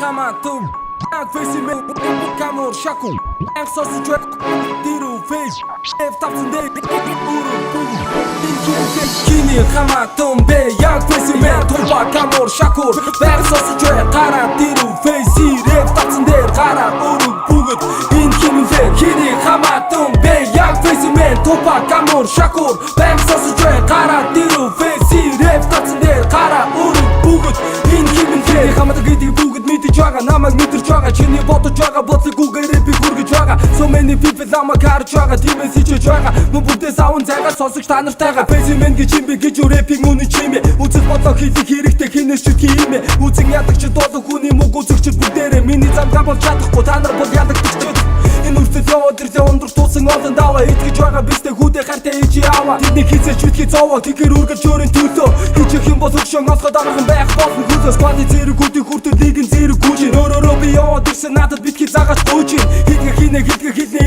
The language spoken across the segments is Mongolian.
Hamatum Fesi me Kamor Shaku Sosu Çök Diru Fes Eftapsın de Uru Kini Hamatum Be Yak Fesi me Turba Kamor Shakur Ver sosu çök Kara Diru Fesi Eftapsın de Kara Uru Bugut İn kimin fe Kini Hamatum Be Yak Fesi me Turba Kamor Shakur Ver sosu çök Kara Diru Fesi Eftapsın de Kara Uru Bugut İn kimin fe Хамаатай гэдэг бүгд мэдэж байгаа намайг мэдэрч байгаа чиний бодож байгаа бодлогоогоор би хүргэж байгаа so many people намайг харж байгаа тиймээс хичээж байгаа мөн бүгдээ савн цагаар сонсогч та нартайгаа бэсимен гэж юм би гэж рэпинг үнэ чимээ үзэл бодлого хийх хэрэгтэй хинээс ч хиймээ үзэн ядагч дуулах хүний мөг үзэгч бүгдээрээ миний замгаа болж чадахгүй та нар бол ядагч энэ үртэл яваад ирлээ ундрах туусан олон даваа итгэж байгаа бистэй хүүдээ хартай ээжи аваа тэдний хийцэж битгий зовоо тэгэр үргэлж өөрийн төлөө хийчих юм бол өгшөн олоход аргахан байх болно хүлээс сквадын зэрэгүүдийн хүртэл лигийн зэрэг гүйж өөрөөрөө би яваад ирсэн надад битгий загаж гүйж хийдгээ хийнэ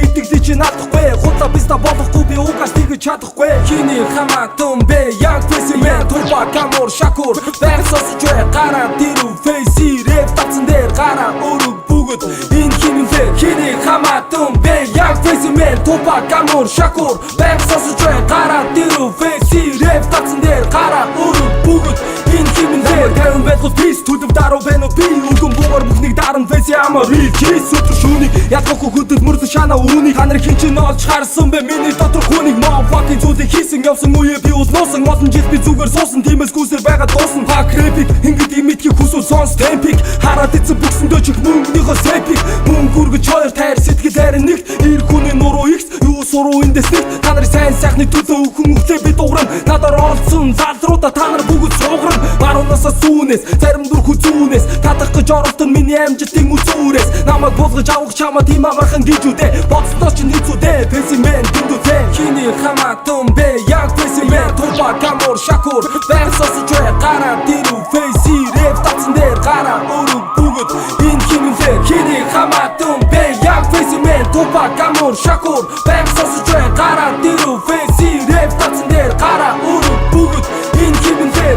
итгэл чи наадахгүй худлаа биста болохгүй би угаас тэгэж чадахгүй хиний хамаатун бэ яг фэсимен турба камор шакур версос чэ кара диру фэси рэп татсан дээр кара өрөг бүгд энэ хинэн фэ хиний хамаатун бэ яг фэсимен турба камор шакур версос чэ кара диру фэси рэп татсан дээр кара өрөг бүгд энэ хинэн фэ гэн бэтгол пис түлв даруу бэнө би үгэн бугаар бүхнийг даран фэси амар ричис өдөр шүүнийг ядахгүй хөдөл мөрдө шана үүнийг та нар хинчин олж харсан бэ миний дотор хүнийг motherfucking зүйлийг хийсэн явсан үе би улнуусан олон жил би зүгээр суусан тиймээс гүсэр байгаа дуусан хак рэпик ингээд имитхийг хүсвэл сонс темпик хараад эцэг бүксөндөө чих мөнгөнийхөө сэпик мөнгө үргэж хоёр тайр сэтгэл хайр нэгт ир хүний нуруу ихс юу суруу эндээс нэг та нарын сайн сайхны төлөө хүн өглөө би дууран надаар олцсон залруудаа та нар бүгд суугран баруунасаа сүүнээс зарим дүр хүзүүнээс татах гэж оролдсон миний амжилтын үзүүрээс намайг булгаж авах чамаа тийм амархан гэж үдэ боцтоо ч нийцүүдэ фэсимен дүндүтэ хиний хамаатун бэ яг фэсимен турба камор шакур версос чэ кара диру фэси рэп татсан дээр кара өрөг бүгд энэ хинэн фэ хиний хамаатун бэ яг фэсимен турба камор шакур версос чэ кара диру фэси рэп татсан дээр кара өрөг бүгд энэ хинэн фэ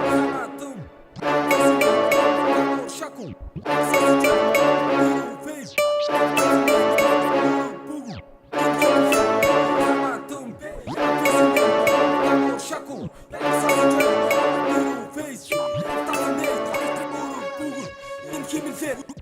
хамаатун шакур Face,